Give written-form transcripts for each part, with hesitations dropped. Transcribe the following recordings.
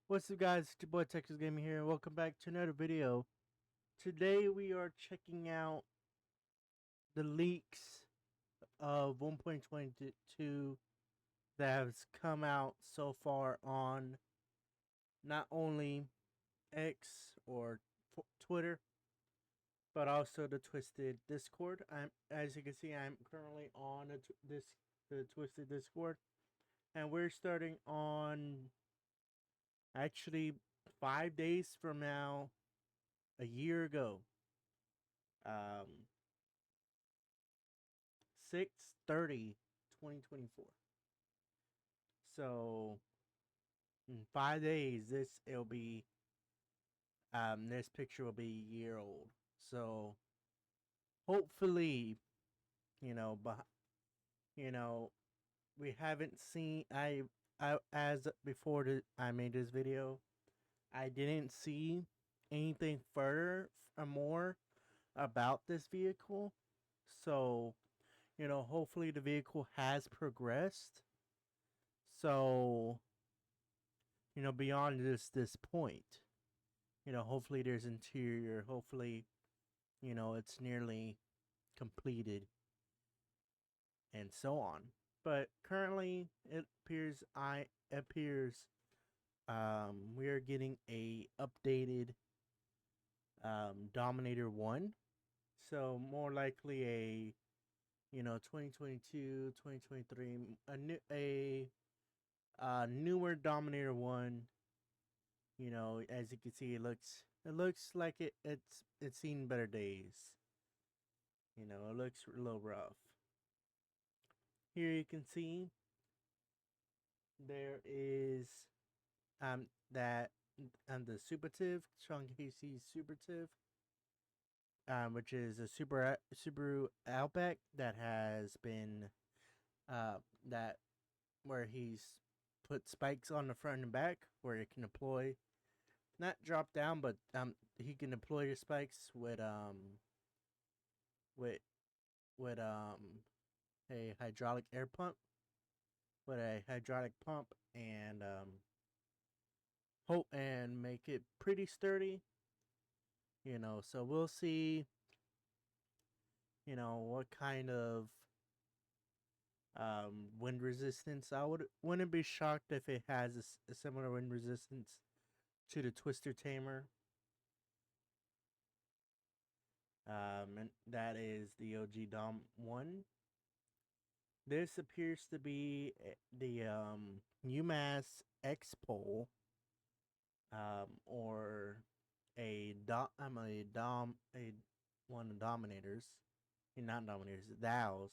What's up, guys? It's your boy Texas Gaming here, and welcome back to another video. Today we are checking out the leaks of 1.22 that has come out so far on not only X or Twitter, but also the Twisted Discord. As you can see, I'm currently on the Twisted Discord, and we're starting on actually 5 days from now, a year ago. Um, 6/30, 2024. So in 5 days, this picture will be a year old. So hopefully, you know, but you know, we haven't seen. I as before I made this video, I didn't see anything further or more about this vehicle. So hopefully the vehicle has progressed. So beyond this point, hopefully there's interior. Hopefully, it's nearly completed and so on. But currently, it appears we are getting a updated Dominator 1. So more likely a 2022, 2023, a newer Dominator 1. As you can see, it looks like it's seen better days. It looks a little rough. Here you can see there is that the Supertiv, Sean Casey's Supertiv, which is a Subaru Outback that has been uh that where he's put spikes on the front and back where it can deploy, not drop down, but he can deploy the spikes with with a hydraulic air pump, with a hydraulic pump, and hope and make it pretty sturdy. So we'll see. What kind of wind resistance. Wouldn't be shocked if it has a similar wind resistance to the Twister Tamer. And that is the OG Dom 1. This appears to be the UMass X Pole, or a one of the Dominators, not Dominators, Dows.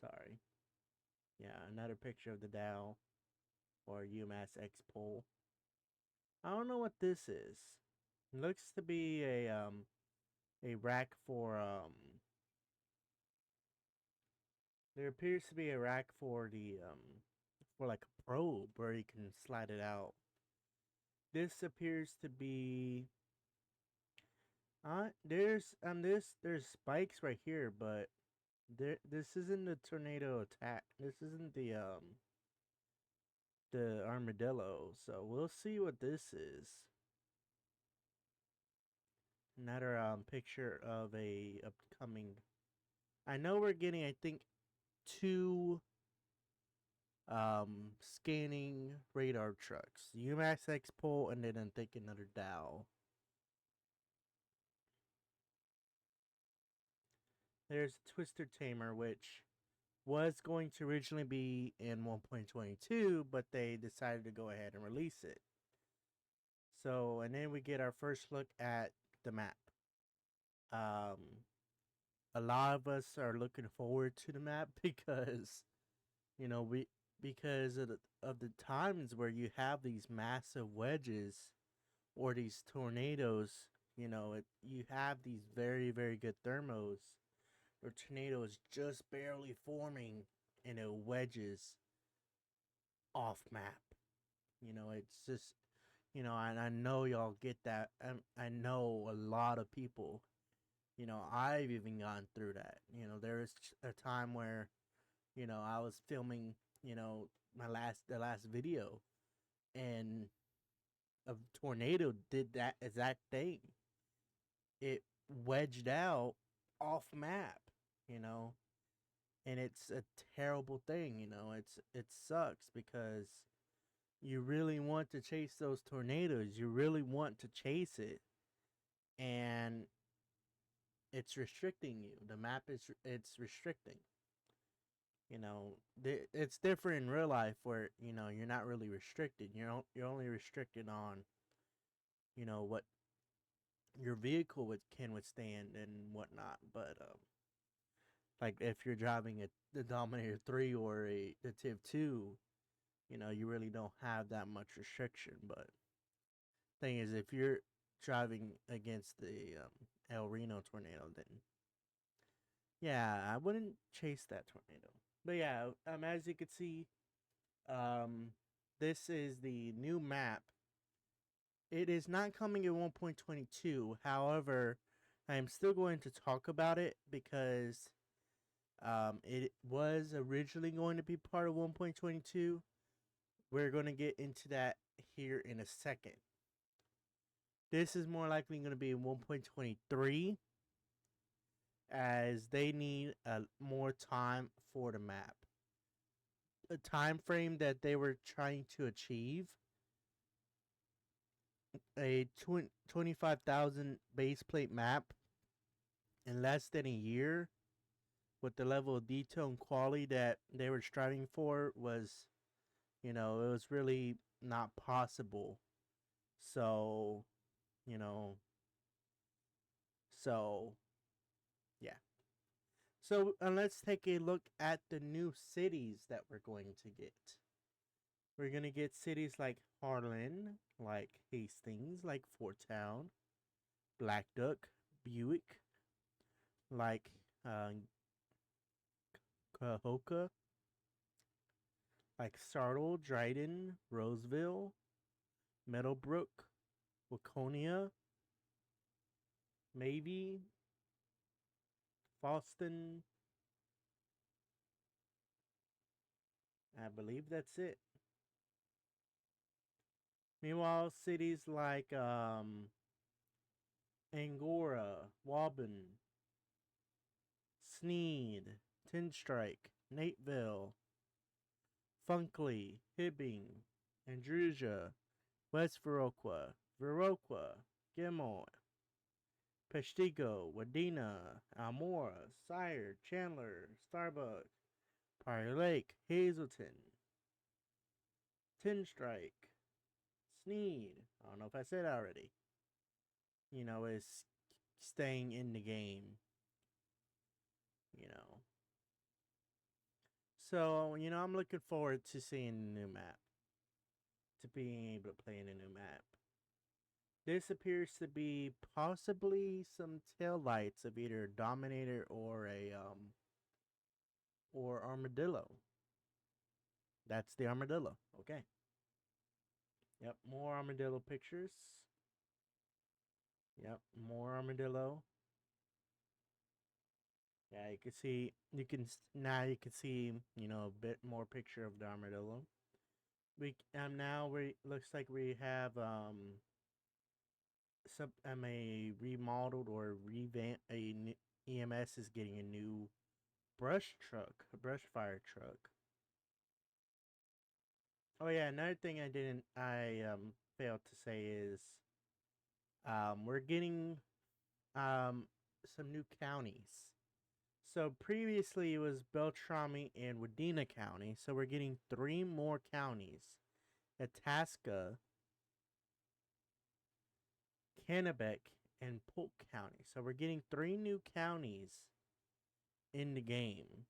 Sorry, yeah, another picture of the Dow or UMass X Pole. I don't know what this is. It looks to be a rack for there appears to be a rack for the for like a probe where you can slide it out. This appears to be there's spikes right here, but this isn't the tornado attack. This isn't the armadillo. So we'll see what this is. Another picture of a upcoming. I know we're getting, I think, two scanning radar trucks, UMass X Pole, and then I think another Dow. There's Twister Tamer, which was going to originally be in 1.22, but they decided to go ahead and release it. So, and then we get our first look at the map. Um, a lot of us are looking forward to the map because, you know, we because of the times where you have these massive wedges or these tornadoes. You have these very, very good thermos or tornadoes just barely forming and it wedges off map. It's just, and I know y'all get that. I know a lot of people, I've even gone through that. There was a time where, I was filming, the last video, and a tornado did that exact thing. It wedged out off map, you know, and it's a terrible thing, you know. It sucks because you really want to chase those tornadoes. You really want to chase it, and it's restricting you. The map is it's restricting. You know, it's different in real life where you're not really restricted. You're only restricted on what your vehicle can withstand and whatnot. But like if you're driving the Dominator 3 or the Tiv 2, you really don't have that much restriction. But thing is, if you're driving against the El Reno tornado, then yeah, I wouldn't chase that tornado. But yeah, as you can see, um, this is the new map. It is not coming in 1.22. However, I am still going to talk about it because it was originally going to be part of 1.22. We're going to get into that here in a second. This is more likely going to be in 1.23 as they need more time for the map. The time frame that they were trying to achieve, a 25,000 base plate map in less than a year with the level of detail and quality that they were striving for was, it was really not possible. So, you know, so yeah. So let's take a look at the new cities that we're going to get. We're going to get cities like Harlan, like Hastings, like Fort Town, Black Duck, Buick, like Cahokia, like Startle, Dryden, Roseville, Meadowbrook, Waconia, maybe Boston. I believe that's it. Meanwhile, cities like Angora, Woburn, Sneed, Tinstrike, Nateville, Funkley, Hibbing, Andrusia, West Viroqua, Viroqua, Gilmore, Peshtigo, Wadena, Almora, Sire, Chandler, Starbuck, Prior Lake, Hazelton, Tinstrike, Sneed. I don't know if I said already. Is staying in the game. You know. So, I'm looking forward to seeing the new map. To being able to play in a new map. This appears to be possibly some tail lights of either Dominator or or Armadillo. That's the Armadillo. Okay. Yep, more Armadillo pictures. Yep, more Armadillo. Yeah, you can see, a bit more picture of the Armadillo. We now we looks like we have a remodeled or revamp EMS is getting a new brush truck, a brush fire truck. Oh yeah, another thing I failed to say is we're getting some new counties. So previously it was Beltrami and Wadena County, so we're getting 3 more counties. Itasca, Kennebec, and Polk County. So we're getting 3 new counties in the game.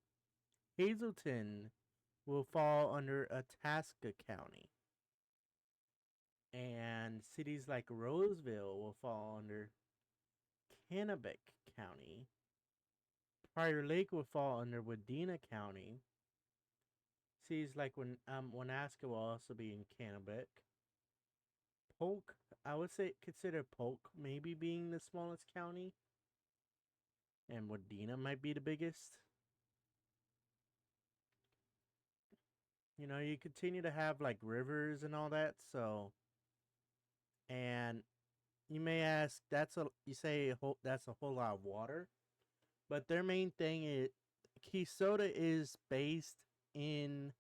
Hazelton will fall under Itasca County. And cities like Roseville will fall under Kennebec County. Prior Lake will fall under Wadena County. Cities like Wanaska will also be in Kennebec. Polk, I would say consider Polk maybe being the smallest county. And Wadena might be the biggest. You continue to have like rivers and all that, so And you may ask, that's a whole lot of water, but their main thing is key soda is based in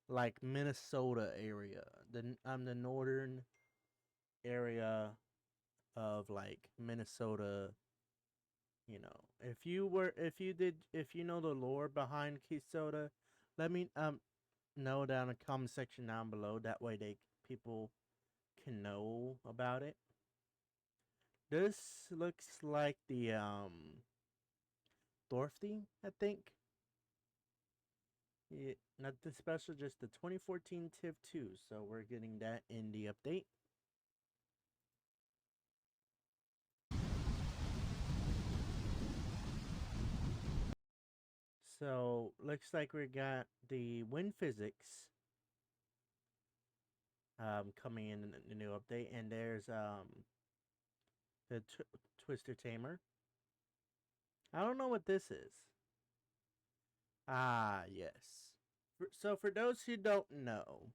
like Minnesota area, the northern area of like Minnesota. If you know the lore behind key soda, let me know down in the comment section down below. That way people can know about it. This looks like the Dorothy, I think. Yeah, not the special, just the 2014 TIV 2. So we're getting that in the update. So looks like we got the wind physics coming in the new update, and there's the Twister Tamer. I don't know what this is. Ah, yes. So for those who don't know,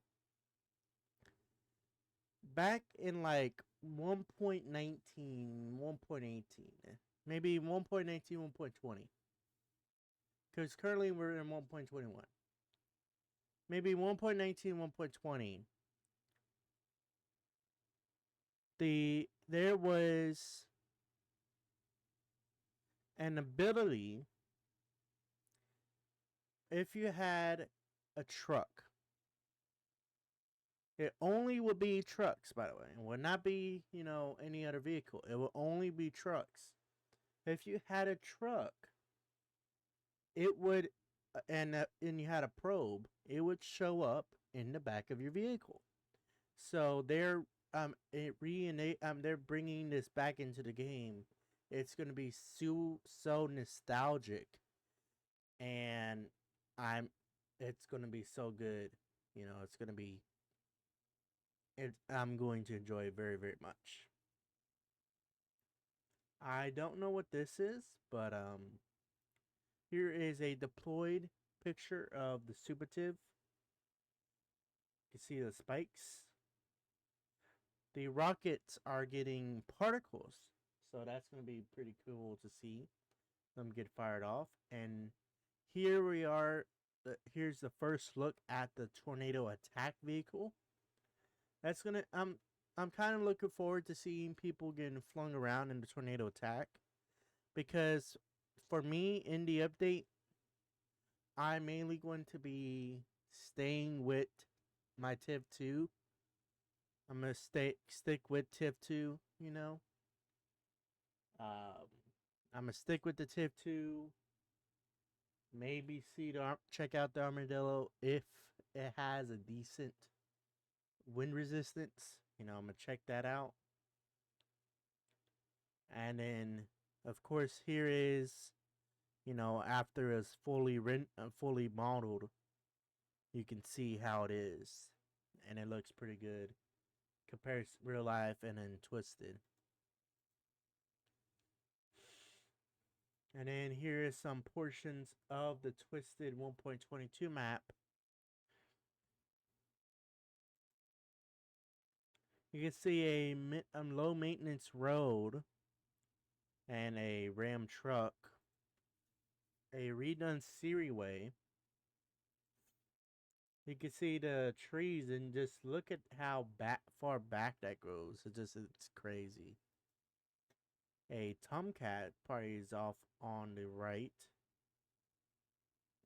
back in like 1.19, 1.18, maybe 1.19, 1.20, because currently we're in 1.21. Maybe 1.19, 1.20. There was an ability if you had a truck. It only would be trucks, by the way. It would not be, any other vehicle. It would only be trucks. If you had a truck, it would, and you had a probe, it would show up in the back of your vehicle. So they're bringing this back into the game. It's gonna be so nostalgic, and it's gonna be so good. It's gonna be. I'm going to enjoy it very, very much. I don't know what this is, but here is a deployed picture of the Subativ. You can see the spikes. The rockets are getting particles, so that's going to be pretty cool to see them get fired off. And here we are. Here's the first look at the tornado attack vehicle. That's gonna. I'm kind of looking forward to seeing people getting flung around in the tornado attack, because for me in the update, I'm mainly going to be staying with my TIV 2. I'm gonna stick with TIV 2. Um, I'm gonna stick with the TIV 2. Maybe check out the Armadillo if it has a decent wind resistance. I'm gonna check that out. And then, of course, here is, after it's fully modeled, you can see how it is, and it looks pretty good compared to real life and then Twisted. And then here is some portions of the Twisted 1.22 map. You can see a low maintenance road and a Ram truck, a redone Siriway. You can see the trees and just look at how far back that goes. It's crazy. A Tomcat party is off on the right,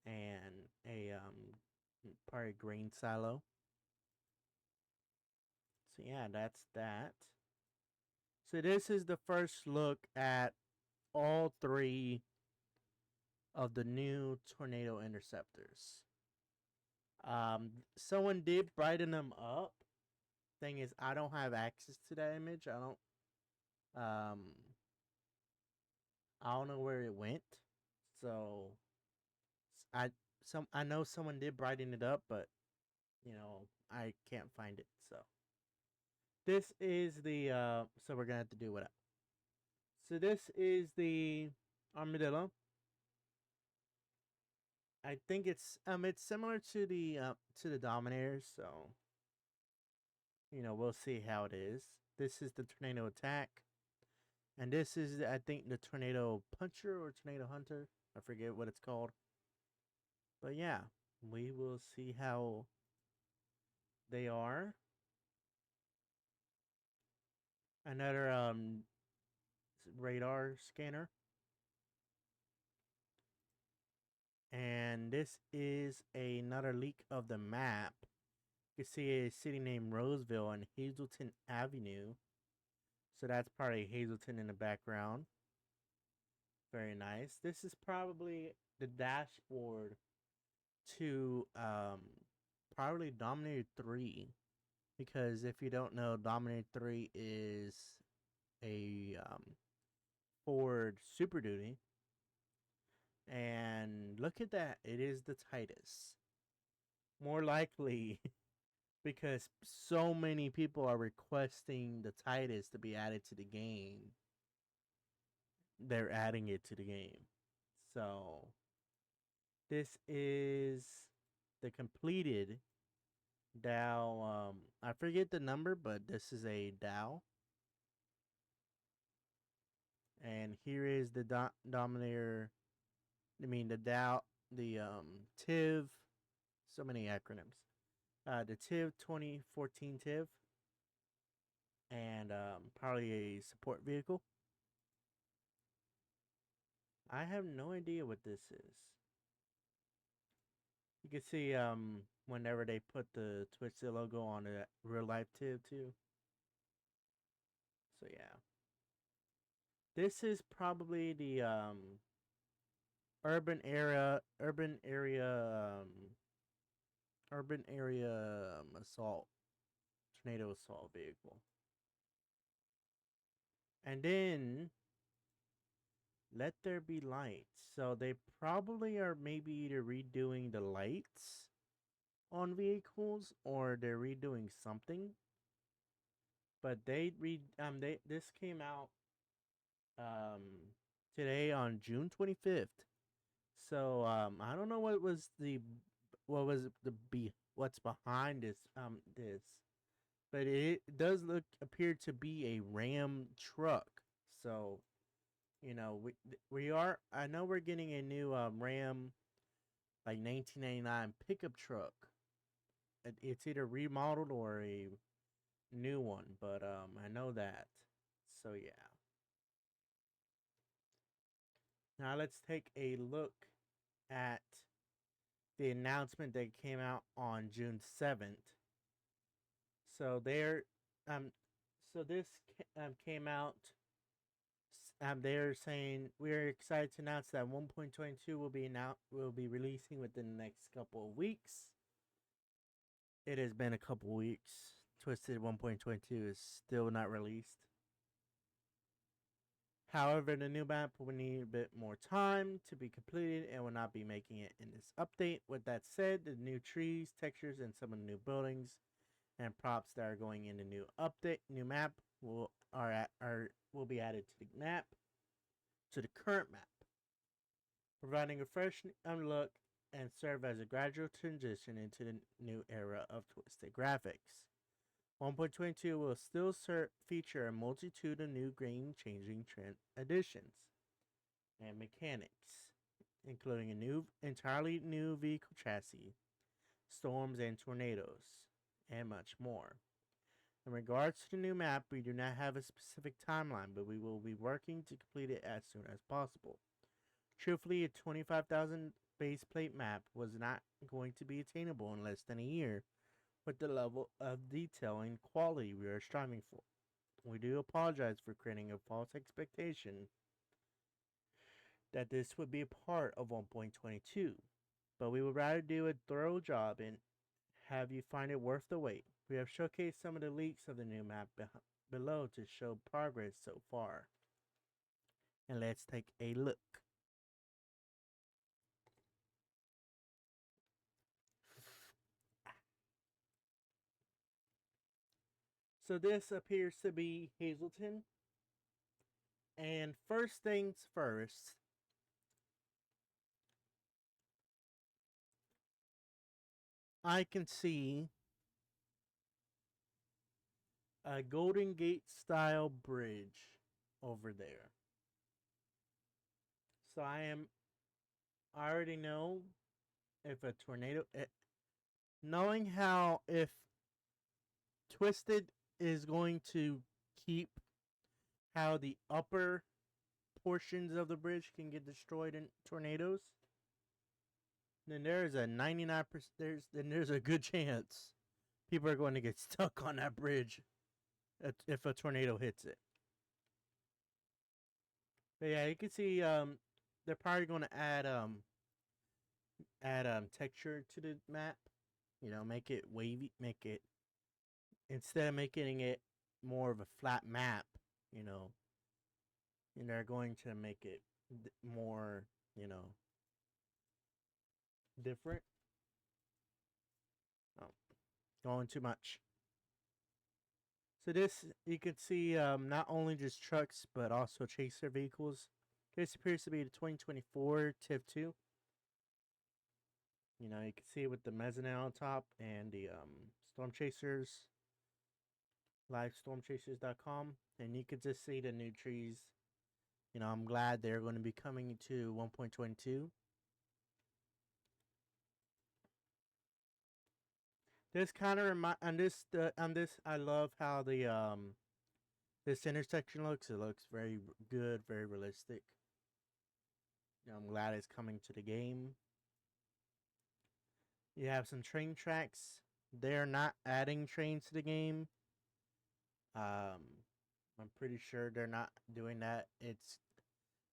and a probably grain silo. So yeah, that's that. So this is the first look at all three of the new Tornado Interceptors. Someone did brighten them up. Thing is, I don't have access to that image. Um, I don't know where it went. So, I know someone did brighten it up, but I can't find it. So, this is the so we're gonna have to do whatever. So this is the Armadillo. I think it's similar to the Dominator, so we'll see how it is. This is the Tornado Attack. And this is, I think, the Tornado Puncher or Tornado Hunter. I forget what it's called. But yeah, we will see how they are. Another radar scanner. And this is another leak of the map. You can see a city named Roseville on Hazleton Avenue. So that's probably Hazleton in the background. Very nice. This is probably the dashboard to probably Dominator 3. Because if you don't know, Dominator 3 is a Ford Super Duty. And look at that. It is the Titus. More likely because so many people are requesting the Titus to be added to the game. They're adding it to the game. So this is the completed Dow. I forget the number, but this is a Dow. And here is the Dominator. I mean the Dow, the TIV. So many acronyms. The TIV 2014 TIV. And probably a support vehicle. I have no idea what this is. You can see whenever they put the Twisted logo on a real life TIV too. So yeah. This is probably the urban area assault tornado assault vehicle. And then Let There Be Lights. So they probably are maybe either redoing the lights on vehicles or they're redoing something. But this came out um today on June 25th. So I don't know what's behind this, but it does appear to be a Ram truck. So we are, I know we're getting a new Ram like 1999 pickup truck. It's either remodeled or a new one, but I know that. So yeah. Now let's take a look at the announcement that came out on June 7th. So there um so this came out. They're saying we're excited to announce that 1.22 will be releasing within the next couple of weeks. It has been a couple weeks. Twisted 1.22 is still not released. However, the new map will need a bit more time to be completed and will not be making it in this update. With that said, the new trees, textures, and some of the new buildings and props that are going in the new map will be added to the map, to the current map, providing a fresh look and serve as a gradual transition into the new era of Twisted graphics. 1.22 will still feature a multitude of new game-changing additions and mechanics, including a entirely new vehicle chassis, storms and tornadoes, and much more. In regards to the new map, we do not have a specific timeline, but we will be working to complete it as soon as possible. Truthfully, a 25,000 base plate map was not going to be attainable in less than a year with the level of detail and quality we are striving for. We do apologize for creating a false expectation that this would be a part of 1.22, but we would rather do a thorough job and have you find it worth the wait. We have showcased some of the leaks of the new map below to show progress so far. And let's take a look. So this appears to be Hazleton. And first things first, I can see a Golden Gate style bridge over there. So I already know if a tornado, knowing how if Twisted is going to keep how the upper portions of the bridge can get destroyed in tornadoes, then there's a 99%, there's a good chance people are going to get stuck on that bridge if a tornado hits it. But yeah, you can see they're probably going to add texture to the map. You know, make it wavy, make it, instead of making it more of a flat map, you know, and they're going to make it more, you know, different. Oh, going too much. So this, you can see not only just trucks, but also chaser vehicles. This appears to be the 2024 TIV2. You know, you can see it with the mezzanine on top and the Storm Chasers, livestormchasers.com. And you could just see the new trees. You know, I'm glad they're going to be coming to 1.22. This kind of on this I love how the this intersection looks. It looks very good, very realistic. You know, I'm glad it's coming to the game. You have some train tracks. They're not adding trains to the game. I'm pretty sure they're not doing that. It's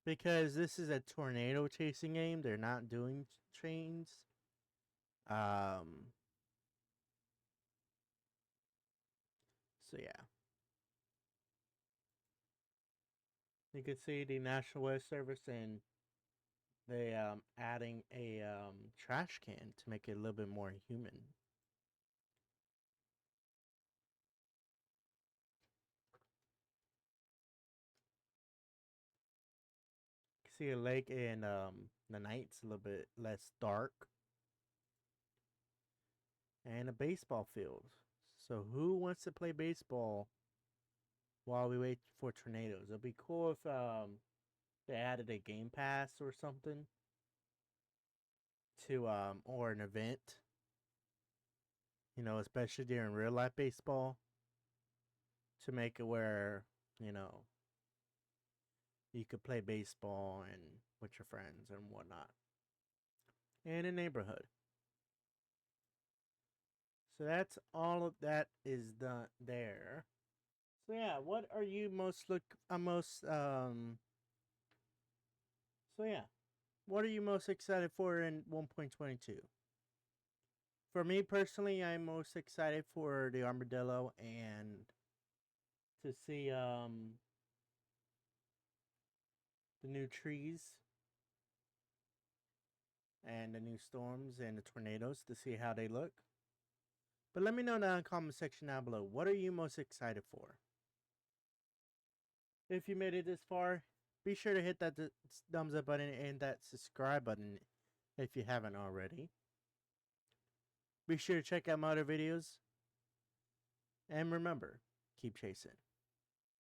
because this is a tornado chasing game. They're not doing trains. So yeah. You can see the National Weather Service and they adding a trash can to make it a little bit more human. You can see a lake and the night's a little bit less dark. And a baseball field. So who wants to play baseball while we wait for tornadoes? It'd be cool if they added a game pass or something to or an event. You know, especially during real life baseball, to make it where, you know, you could play baseball and with your friends and whatnot in a neighborhood. So that's all of that is done there. So yeah, what are you so yeah, what are you most excited for in 1.22? For me personally, I'm most excited for the armadillo and to see the new trees and the new storms and the tornadoes to see how they look. But let me know down in the comment section down below. What are you most excited for? If you made it this far, be sure to hit that thumbs up button and that subscribe button if you haven't already. Be sure to check out my other videos. And remember, keep chasing.